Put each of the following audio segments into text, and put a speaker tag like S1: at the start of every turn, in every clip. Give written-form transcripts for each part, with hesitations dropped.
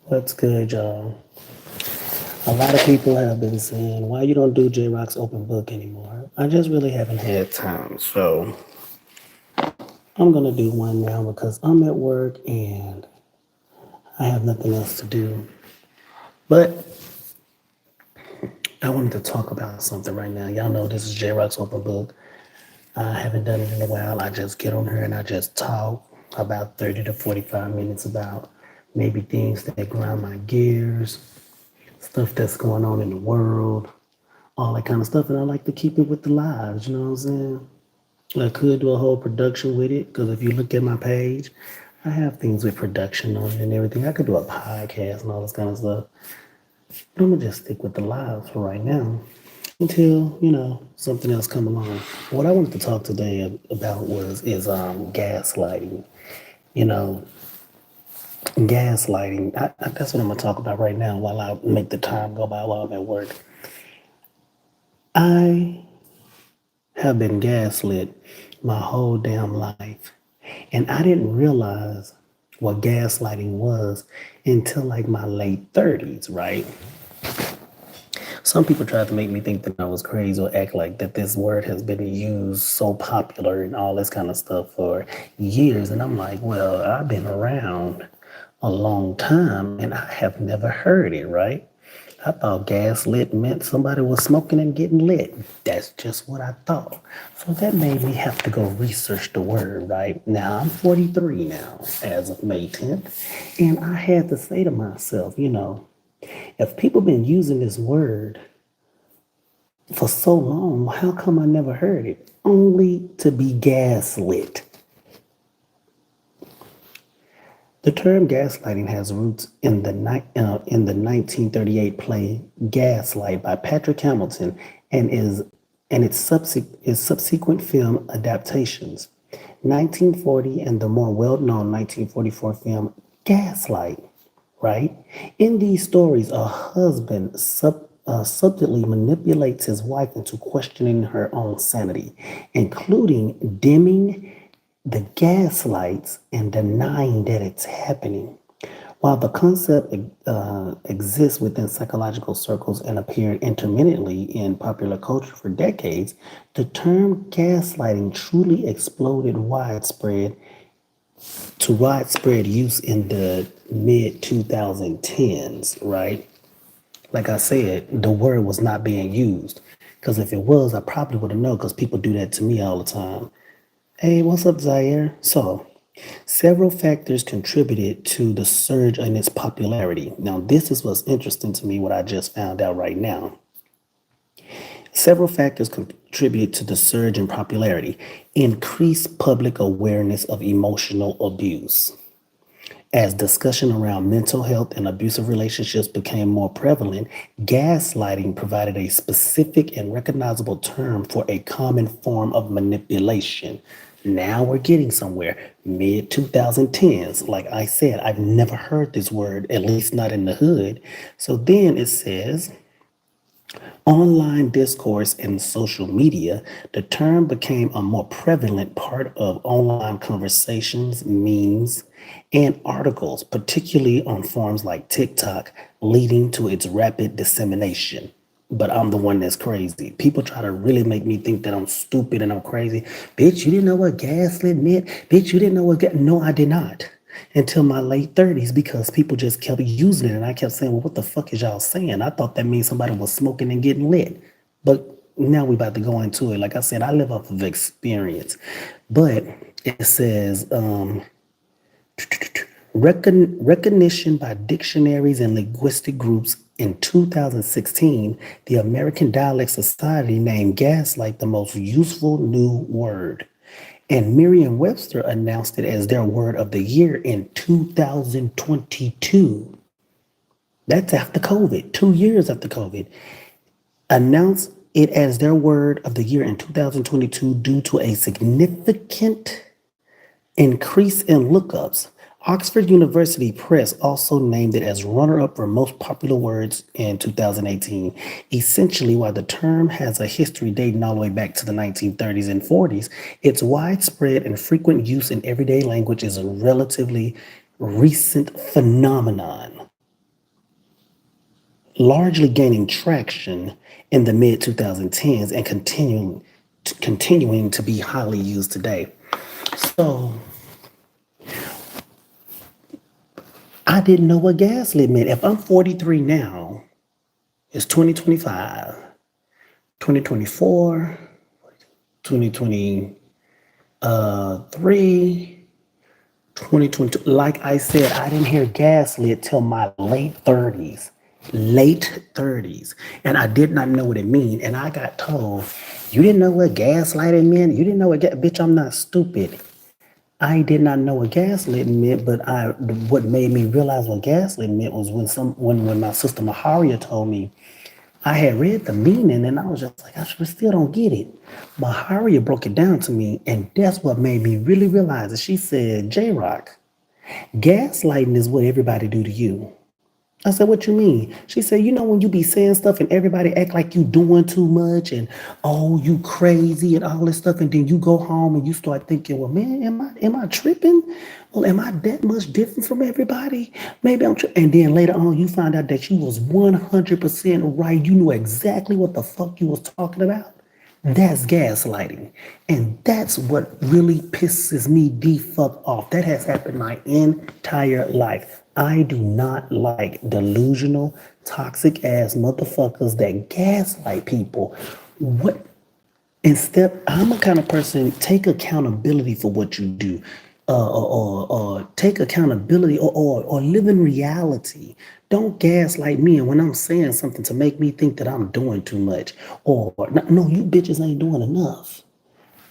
S1: What's good, y'all? A lot of people have been saying, why you don't do Jrocks open book anymore? I just really haven't had time. So I'm going to do one now because I'm at work and I have nothing else to do. But I wanted to talk about something right now. Y'all know this is Jrocks open book. I haven't done it in a while. I just get on here and I just talk about 30 to 45 minutes about maybe things that grind my gears, stuff that's going on in the world, all that kind of stuff. And I like to keep it with the lives, you know what I'm saying? I could do a whole production with it because if you look at my page, I have things with production on it and everything. I could do a podcast and all this kind of stuff. But I'm gonna just stick with the lives for right now until something else come along. What I wanted to talk today about is gaslighting. You know, gaslighting. That's what I'm gonna talk about right now while I make the time go by while I'm at work. I have been gaslit my whole damn life. And I didn't realize what gaslighting was until like my late 30s, right? Some people tried to make me think that I was crazy or act like that this word has been used so popular and all this kind of stuff for years. And I'm like, well, I've been around a long time and I have never heard it, right? I thought gas lit meant somebody was smoking and getting lit. That's just what I thought. So that made me have to go research the word, right? Now I'm 43 now, as of May 10th. And I had to say to myself, if people been using this word for so long, how come I never heard it? Only to be gaslit. The term gaslighting has roots in the 1938 play Gaslight by Patrick Hamilton and its subsequent film adaptations. 1940 and the more well-known 1944 film Gaslight, right? In these stories, a husband subtly manipulates his wife into questioning her own sanity, including dimming the gaslights and denying that it's happening. While the concept exists within psychological circles and appeared intermittently in popular culture for decades, the term gaslighting truly exploded widespread use in the mid 2010s, right? Like I said, the word was not being used. Because if it was, I probably would have known because people do that to me all the time. Hey, what's up, Zaire? So, several factors contributed to the surge in its popularity. Now, this is what's interesting to me, what I just found out right now. Several factors contributed to the surge in popularity. Increased public awareness of emotional abuse. As discussion around mental health and abusive relationships became more prevalent, gaslighting provided a specific and recognizable term for a common form of manipulation. Now we're getting somewhere. Mid 2010s, like I said, I've never heard this word, at least not in the hood. So then it says, online discourse and social media, the term became a more prevalent part of online conversations, memes, and articles, particularly on forums like TikTok, leading to its rapid dissemination. But I'm the one that's crazy. People try to really make me think that I'm stupid and I'm crazy. Bitch, you didn't know what gaslit meant? Bitch, you didn't know what No, I did not until my late 30s because people just kept using it. And I kept saying, well, what the fuck is y'all saying? I thought that means somebody was smoking and getting lit. But now we about to go into it. Like I said, I live off of experience. But it says recognition by dictionaries and linguistic groups in 2016, the American Dialect Society named gaslight the most useful new word. And Merriam-Webster announced it as their word of the year in 2022. That's after COVID, 2 years after COVID. Announced it as their word of the year in 2022 due to a significant increase in lookups. Oxford University Press also named it as runner-up for most popular words in 2018. Essentially, while the term has a history dating all the way back to the 1930s and 40s, its widespread and frequent use in everyday language is a relatively recent phenomenon. largely gaining traction in the mid 2010s and continuing to be highly used today. So I didn't know what gaslit meant. If I'm 43 now, it's 2025, 2024, 2023, 2022. Like I said, I didn't hear gaslit till my late 30s. Late 30s. And I did not know what it mean. And I got told, you didn't know what gaslighting meant? You didn't know what bitch, I'm not stupid. I did not know what gaslighting meant, but what made me realize what gaslighting meant was when my sister Maharia told me. I had read the meaning and I was just like, I still don't get it. Maharia broke it down to me, and that's what made me really realize it. She said, J-Rock, gaslighting is what everybody do to you. I said, what you mean? She said, you know, when you be saying stuff and everybody act like you doing too much and, oh, you crazy and all this stuff. And then you go home and you start thinking, well, man, am I tripping? Well, am I that much different from everybody? Maybe I'm tripping. And then later on, you find out that you was 100% right. You knew exactly what the fuck you was talking about. That's gaslighting. And that's what really pisses me the fuck off. That has happened my entire life. I do not like delusional, toxic ass motherfuckers that gaslight people. What Instead, I'm a kind of person, take accountability for what you do, or take accountability, or live in reality. Don't gaslight me and when I'm saying something to make me think that I'm doing too much, or no, you bitches ain't doing enough.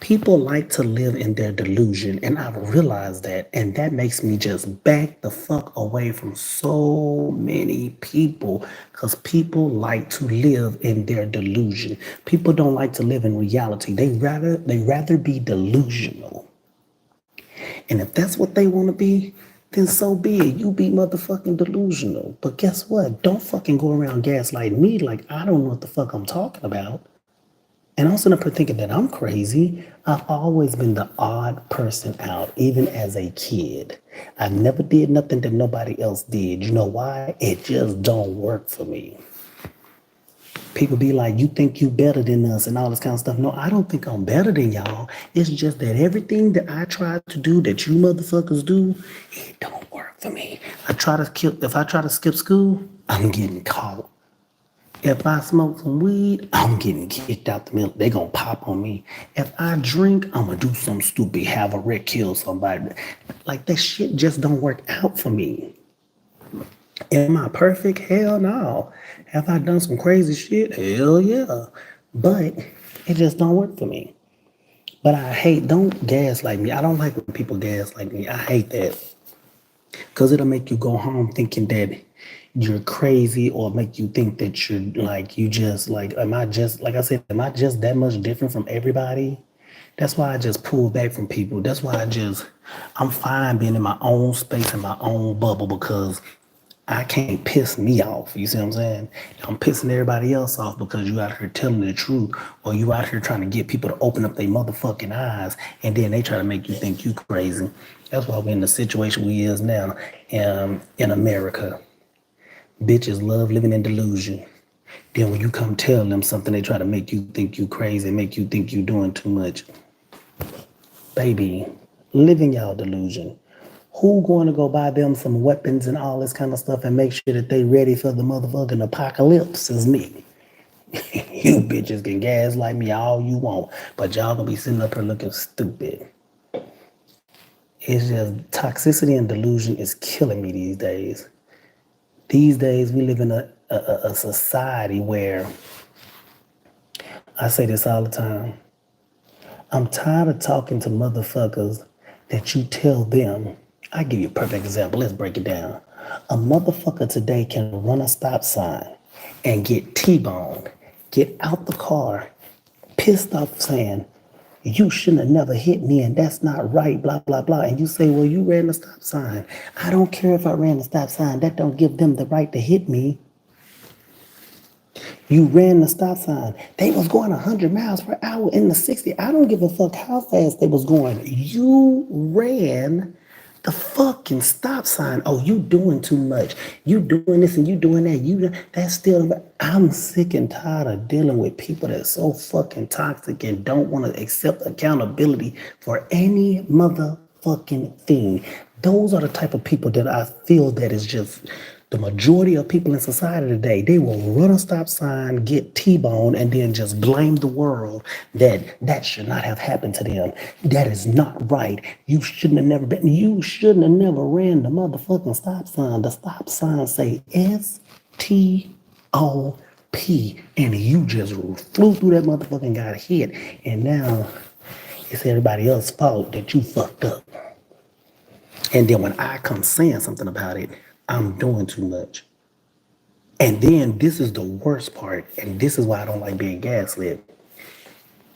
S1: People like to live in their delusion, and I've realized that, and that makes me just back the fuck away from so many people because people like to live in their delusion. People don't like to live in reality. They rather be delusional. And if that's what they want to be, then so be it. You be motherfucking delusional. But guess what? Don't fucking go around gaslighting me like I don't know what the fuck I'm talking about. And also not thinking that I'm crazy. I've always been the odd person out, even as a kid. I never did nothing that nobody else did. You know why? It just don't work for me. People be like, you think you better than us and all this kind of stuff. No, I don't think I'm better than y'all. It's just that everything that I try to do that you motherfuckers do, it don't work for me. If I try to skip school, I'm getting caught. If I smoke some weed, I'm getting kicked out the middle. They gonna pop on me. If I drink, I'm gonna do something stupid, have a wreck, kill somebody. Like that shit just don't work out for me. Am I perfect? Hell no. Have I done some crazy shit? Hell yeah. But it just don't work for me. But don't gaslight me. I don't like when people gaslight me. I hate that. Because it'll make you go home thinking that you're crazy or make you think that you're like, you just like, am I just, like I said, am I just that much different from everybody? That's why I just pull back from people. That's why I'm fine being in my own space, in my own bubble, because I can't piss me off. You see what I'm saying? I'm pissing everybody else off because you out here telling the truth, or you out here trying to get people to open up their motherfucking eyes, and then they try to make you think you crazy. That's why we're in the situation we is now in America. Bitches love living in delusion. Then when you come tell them something, they try to make you think you crazy, make you think you doing too much. Baby, live in y'all delusion. Who going to go buy them some weapons and all this kind of stuff and make sure that they ready for the motherfucking apocalypse is me. You bitches can gaslight me all you want, but y'all gonna be sitting up here looking stupid. It's just toxicity and delusion is killing me these days. These days we live in a society where, I say this all the time, I'm tired of talking to motherfuckers that you tell them. I give you a perfect example. Let's break it down. A motherfucker today can run a stop sign and get T-boned, get out the car, pissed off saying, you shouldn't have never hit me and that's not right, blah, blah, blah. And you say, well, you ran the stop sign. I don't care if I ran the stop sign. That don't give them the right to hit me. You ran the stop sign. They was going 100 miles per hour in the 60. I don't give a fuck how fast they was going. You ran the fucking stop sign. Oh, you doing too much. You doing this and you doing that. That's still. I'm sick and tired of dealing with people that's so fucking toxic and don't want to accept accountability for any motherfucking thing. Those are the type of people that I feel that is just the majority of people in society today. They will run a stop sign, get T-boned, and then just blame the world that should not have happened to them. That is not right. You shouldn't have never ran the motherfucking stop sign. The stop sign say STOP, and you just flew through that motherfucker and got hit. And now it's everybody else's fault that you fucked up. And then when I come saying something about it, I'm doing too much. And then this is the worst part, and this is why I don't like being gaslit.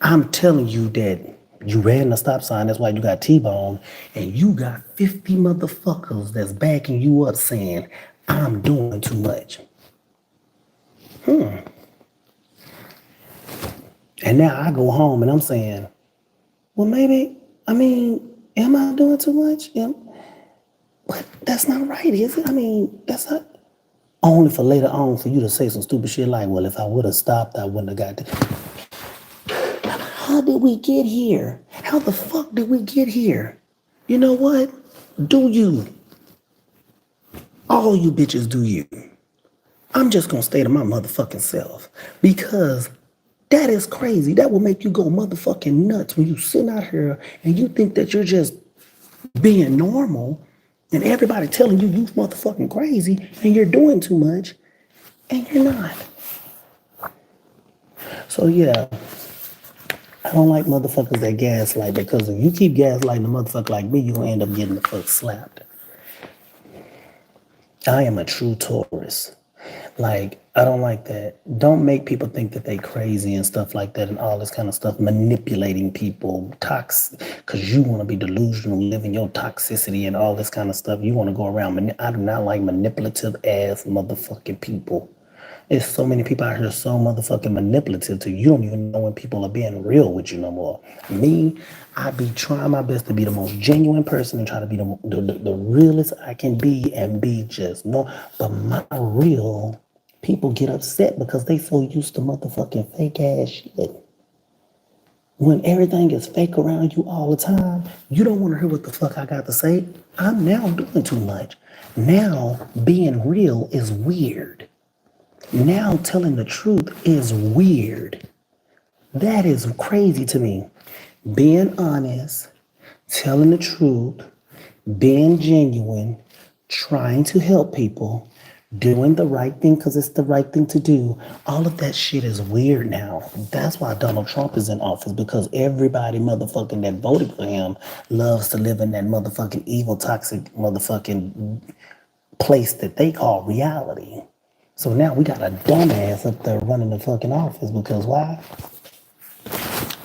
S1: I'm telling you that you ran the stop sign, that's why you got T-boned, and you got 50 motherfuckers that's backing you up saying, I'm doing too much. And now I go home and I'm saying, well, am I doing too much? But that's not right, is it? That's not. Only for later on for you to say some stupid shit like, well, if I would have stopped, I wouldn't have got there. How did we get here? How the fuck did we get here? You know what? Do you? All you bitches do you. I'm just gonna stay to my motherfucking self because that is crazy. That will make you go motherfucking nuts when you sit out here and you think that you're just being normal and everybody telling you motherfucking crazy and you're doing too much and you're not. So yeah, I don't like motherfuckers that gaslight because if you keep gaslighting a motherfucker like me, you're gonna end up getting the fuck slapped. I am a true Taurus. Like, I don't like that. Don't make people think that they crazy and stuff like that and all this kind of stuff. Manipulating people, because you want to be delusional, living your toxicity and all this kind of stuff. You want to go around. I do not like manipulative ass motherfucking people. There's so many people out here so motherfucking manipulative to you. You don't even know when people are being real with you no more. Me, I be trying my best to be the most genuine person and try to be the realest I can be and be just no. But my real people get upset because they so used to motherfucking fake ass shit. When everything is fake around you all the time, you don't want to hear what the fuck I got to say. I'm now doing too much. Now being real is weird. Now telling the truth is weird. That is crazy to me. Being honest, telling the truth, being genuine, trying to help people, doing the right thing because it's the right thing to do. All of that shit is weird now. That's why Donald Trump is in office, because everybody motherfucking that voted for him loves to live in that motherfucking evil, toxic motherfucking place that they call reality. So now we got a dumbass up there running the fucking office because why?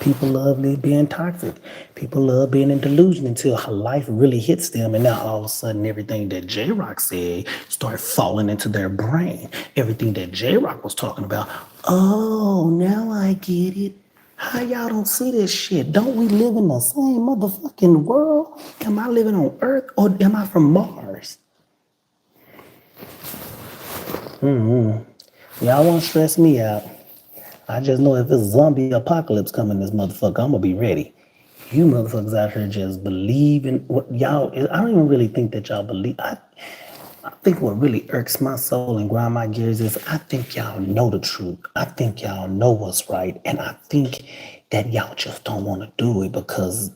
S1: People love being toxic. People love being in delusion until life really hits them. And now all of a sudden everything that Jrocks said start falling into their brain. Everything that Jrock was talking about. Oh, now I get it. How y'all don't see this shit? Don't we live in the same motherfucking world? Am I living on Earth or am I from Mars? Y'all won't stress me out. I just know if it's zombie apocalypse coming, this motherfucker, I'm gonna be ready. You motherfuckers out here just believe in what y'all. I don't even really think that y'all believe. I think what really irks my soul and grind my gears is I think y'all know the truth. I think y'all know what's right, and I think that y'all just don't want to do it because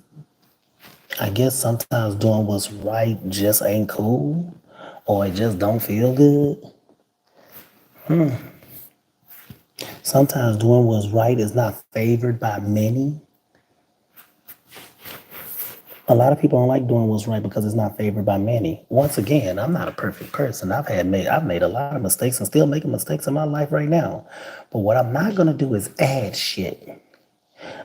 S1: I guess sometimes doing what's right just ain't cool, or it just don't feel good. Sometimes doing what's right is not favored by many. A lot of people don't like doing what's right because it's not favored by many. Once again, I'm not a perfect person. I've made a lot of mistakes and still making mistakes in my life right now. But what I'm not gonna do is add shit.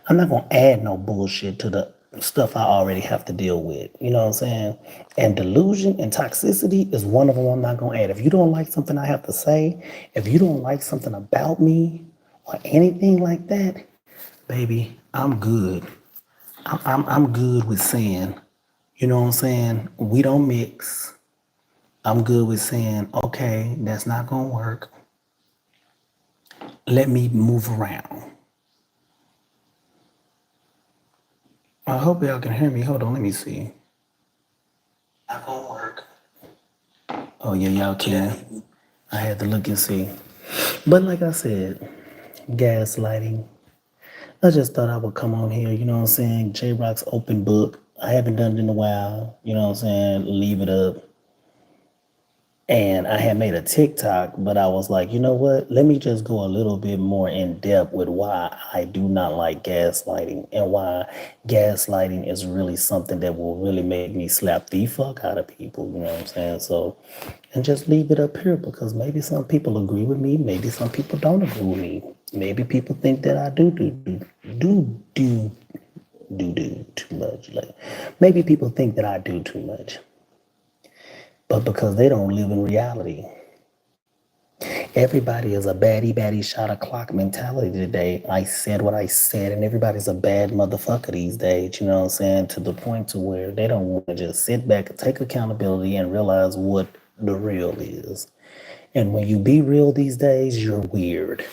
S1: I'm not gonna add no bullshit to the stuff I already have to deal with. You know what I'm saying? And delusion and toxicity is one of them I'm not gonna add. If you don't like something I have to say, if you don't like something about me or anything like that, baby, I'm good. I'm good with saying You know what I'm saying? We don't mix. I'm good with saying, okay, that's not gonna work. Let me move around. I hope y'all can hear me. Hold on, let me see. Not gonna work. Oh yeah, y'all can. I had to look and see. But like I said, gaslighting. I just thought I would come on here, you know what I'm saying? Jrocks open book. I haven't done it in a while, you know what I'm saying? Leave it up. And I had made a TikTok, but I was like, you know what? Let me just go a little bit more in depth with why I do not like gaslighting and why gaslighting is really something that will really make me slap the fuck out of people. You know what I'm saying? So, and just leave it up here because maybe some people agree with me, maybe some people don't agree with me. Maybe people think that I do too much. Like maybe people think that I do too much, but because they don't live in reality. Everybody is a baddie shot o'clock mentality today. I said what I said, and everybody's a bad motherfucker these days, you know what I'm saying? To the point to where they don't want to just sit back and take accountability and realize what the real is. And when you be real these days, you're weird.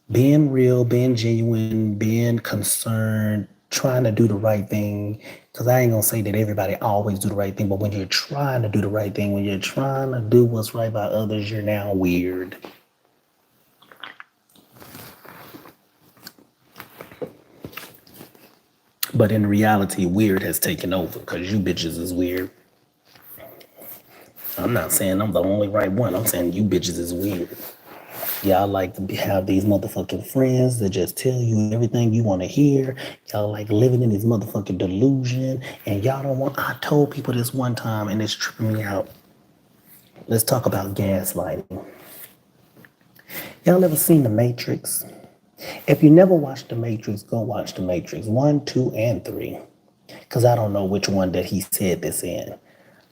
S1: Being real, being genuine, being concerned, trying to do the right thing. Because I ain't going to say that everybody always do the right thing, but when you're trying to do the right thing, when you're trying to do what's right by others, you're now weird. But in reality, weird has taken over because you bitches is weird. I'm not saying I'm the only right one. I'm saying you bitches is weird. Y'all like to have these motherfucking friends that just tell you everything you want to hear. Y'all like living in this motherfucking delusion. And y'all don't want. I told people this one time and it's tripping me out. Let's talk about gaslighting. Y'all ever seen The Matrix? If you never watched The Matrix, go watch The Matrix 1, 2, and 3. Because I don't know which one that he said this in.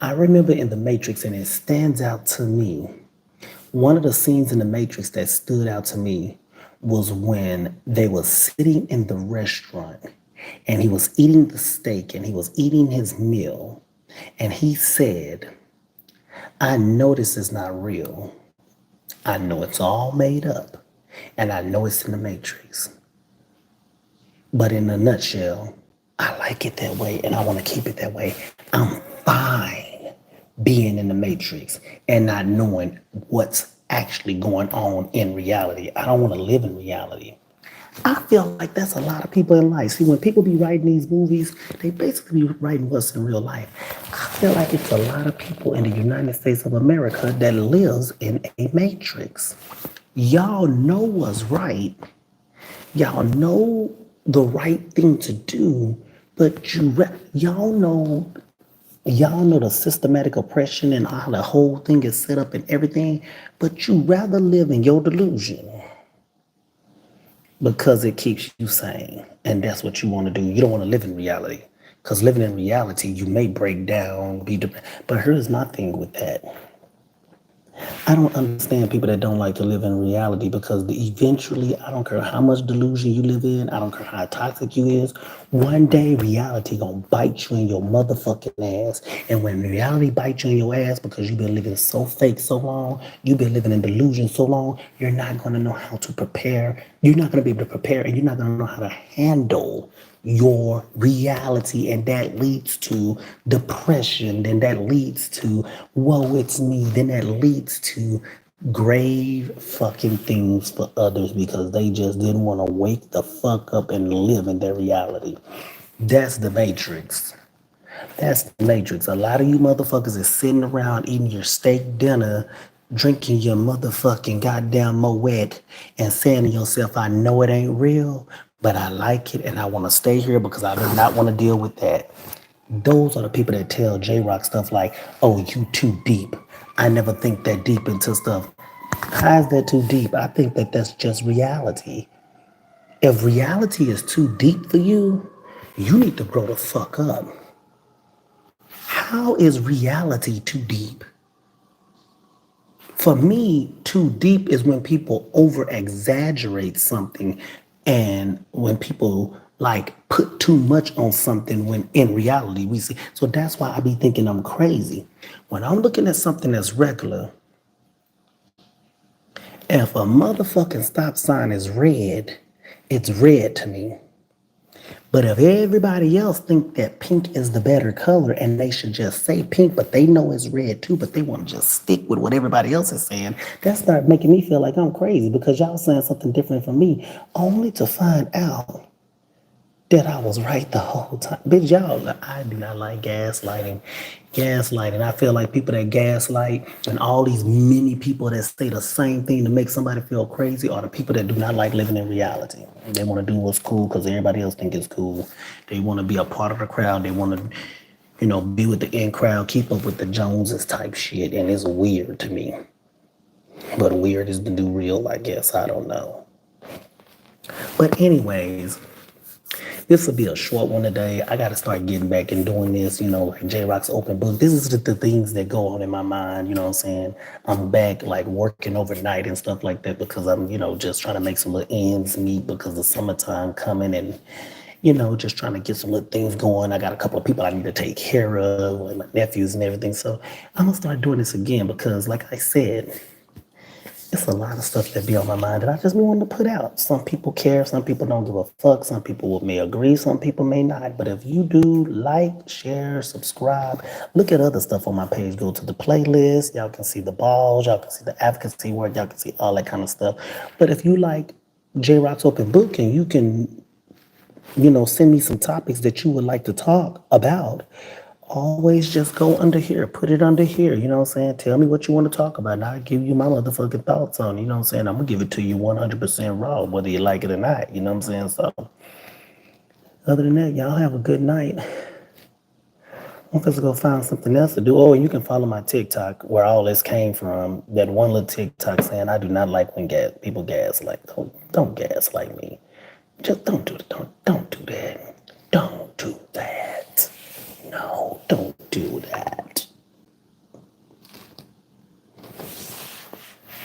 S1: I remember in The Matrix, and it stands out to me. One of the scenes in The Matrix that stood out to me was when they were sitting in the restaurant and he was eating the steak and he was eating his meal. And he said, I know this is not real. I know it's all made up. And I know it's in the Matrix. But in a nutshell, I like it that way and I want to keep it that way. I'm fine being in the Matrix and not knowing what's actually going on in reality. I don't want to live in reality. I feel like that's a lot of people in life. See, when people be writing these movies, they basically be writing what's in real life. I feel like it's a lot of people in the United States of America that lives in a matrix. Y'all know what's right. Y'all know the right thing to do, but y'all know the systematic oppression and how the whole thing is set up and everything, but you rather live in your delusion because it keeps you sane. And that's what you want to do. You don't want to live in reality. Because living in reality, you may break down, but here's my thing with that. I don't understand people that don't like to live in reality because eventually, I don't care how much delusion you live in, I don't care how toxic you is, one day reality gonna bite you in your motherfucking ass. And when reality bites you in your ass because you've been living so fake so long, you've been living in delusion so long, you're not gonna know how to prepare. You're not gonna be able to prepare and you're not gonna know how to handle your reality, and that leads to depression, then that leads to woe it's me, then that leads to grave fucking things for others because they just didn't want to wake the fuck up and live in their reality. That's the matrix. That's the matrix. A lot of you motherfuckers is sitting around eating your steak dinner, drinking your motherfucking goddamn Moet, and saying to yourself, I know it ain't real, but I like it and I want to stay here because I do not want to deal with that. Those are the people that tell J-Rock stuff like, oh, you too deep. I never think that deep into stuff. How is that too deep? I think that that's just reality. If reality is too deep for you, you need to grow the fuck up. How is reality too deep? For me, too deep is when people over exaggerate something and when people like put too much on something when in reality we see. So that's why I be thinking I'm crazy. When I'm looking at something that's regular, if a motherfucking stop sign is red, it's red to me. But if everybody else think that pink is the better color and they should just say pink, but they know it's red too, but they want to just stick with what everybody else is saying, that start making me feel like I'm crazy because y'all saying something different from me, only to find out that I was right the whole time. Bitch, y'all, I do not like gaslighting. Gaslighting. I feel like people that gaslight and all these many people that say the same thing to make somebody feel crazy are the people that do not like living in reality. They want to do what's cool because everybody else think it's cool. They want to be a part of the crowd. They want to, be with the in crowd, keep up with the Joneses type shit. And it's weird to me. But weird is the new real, I guess. I don't know. But anyways, this will be a short one today. I got to start getting back and doing this, like Jrocks open book. This is the things that go on in my mind, you know what I'm saying? I'm back like working overnight and stuff like that because I'm, just trying to make some little ends meet because the summertime coming and, just trying to get some little things going. I got a couple of people I need to take care of, like my nephews and everything. So I'm going to start doing this again because, like I said, it's a lot of stuff that be on my mind that I just be wanting to put out. Some people care, some people don't give a fuck, some people may agree, some people may not. But if you do, like, share, subscribe, look at other stuff on my page. Go to the playlist. Y'all can see the balls, y'all can see the advocacy work, y'all can see all that kind of stuff. But if you like Jrocks Open Book and you can, send me some topics that you would like to talk about, always just go under here, put it under here, you know what I'm saying? Tell me what you want to talk about, and I'll give you my motherfucking thoughts on it, you know what I'm saying? I'm gonna give it to you 100% raw, whether you like it or not, you know what I'm saying? So, other than that, y'all have a good night. I'm supposed to go find something else to do. Oh, and you can follow my TikTok where all this came from. That one little TikTok saying I do not like when people gaslight. Don't gaslight me. Just don't do that. Don't do that.